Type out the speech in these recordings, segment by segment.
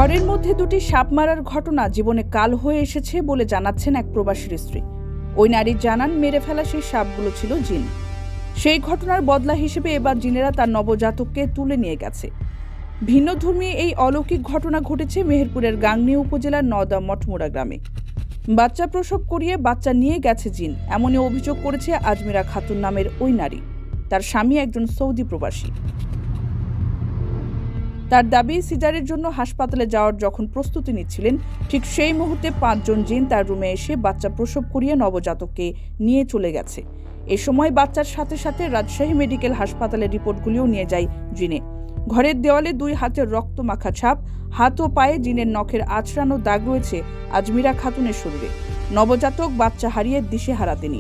ঘরের মধ্যে দুটি সাপ মারার ঘটনা জীবনে কাল হয়ে এসেছে বলে জানাচ্ছেন এক প্রবাসীর স্ত্রী। ওই নারী জানান, মেরে ফেলা সেই সাপগুলো ছিল জিন। সেই ঘটনার বদলা হিসেবে এবার জিনেরা তার নবজাতককে তুলে নিয়ে গেছে। ভিন্নধর্মী এই অলৌকিক ঘটনা ঘটেছে মেহেরপুরের গাংনী উপজেলার নওদা মঠমুড়া গ্রামে। বাচ্চা প্রসব করিয়ে বাচ্চা নিয়ে গেছে জিন, এমনই অভিযোগ করেছে আজমিরা খাতুন নামের ওই নারী। তার স্বামী একজন সৌদি প্রবাসী। তার দাবি, সিজারের জন্য হাসপাতালে যাওয়ার যখন প্রস্তুতি নিচ্ছিলেন, ঠিক সেই মুহূর্তে 5 জন জিন তার রুমে এসে বাচ্চা প্রসব করিয়ে নবজাতককে নিয়ে চলে গেছে। এ সময় বাচ্চার সাথে সাথে রাজশাহী মেডিকেল হাসপাতালের রিপোর্টগুলিও নিয়ে যায় জিনে। ঘরের দেওয়ালে 2 হাতের রক্ত মাখা ছাপ, হাত ও পায়ে জিনের নখের আঁচড়ানো দাগ রয়েছে আজমিরা খাতুনের শরীরে। নবজাতক বাচ্চা হারিয়ে দিশেহারা তিনি।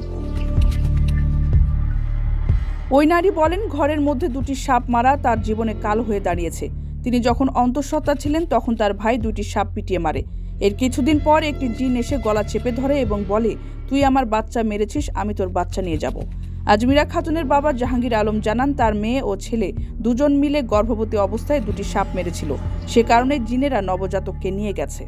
ওই নারী বলেন, ঘরের মধ্যে 2টি সাপ মারা তার জীবনে কাল হয়ে দাঁড়িয়েছে। তিনি যখন অন্তঃসত্ত্বা ছিলেন তখন তার ভাই 2টি সাপ পিটিয়ে মারে। এর কিছুদিন পর একটি জিন এসে গলা চেপে ধরে এবং বলে, তুই আমার বাচ্চা মেরেছিস, আমি তোর বাচ্চা নিয়ে যাব। আজমিরা খাতুনের বাবা জাহাঙ্গীর আলম জানান, তার মেয়ে ও ছেলে দুজন মিলে গর্ভবতী অবস্থায় 2টি সাপ মেরেছিল। সে কারণে জিনেরা নবজাতককে নিয়ে গেছে।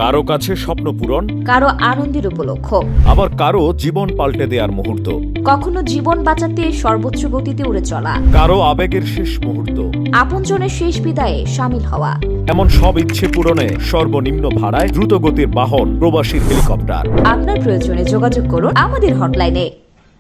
কারো কাছে স্বপ্ন পূরণ, কারো আনন্দের উপলক্ষ, আবার কারো জীবন পাল্টে দেওয়ার মুহূর্ত, কখনো জীবন বাঁচাতে সর্বোচ্চ গতিতে উড়ে চলা, কারো আবেগের শেষ মুহূর্ত, আপনজনের শেষ বিদায়ে শামিল হওয়া। এমন সব ইচ্ছে পূরণে সর্বনিম্ন ভাড়ায় দ্রুতগতির বাহন প্রবাসী হেলিকপ্টার। আপনার প্রয়োজনে যোগাযোগ করুন আমাদের হটলাইনে।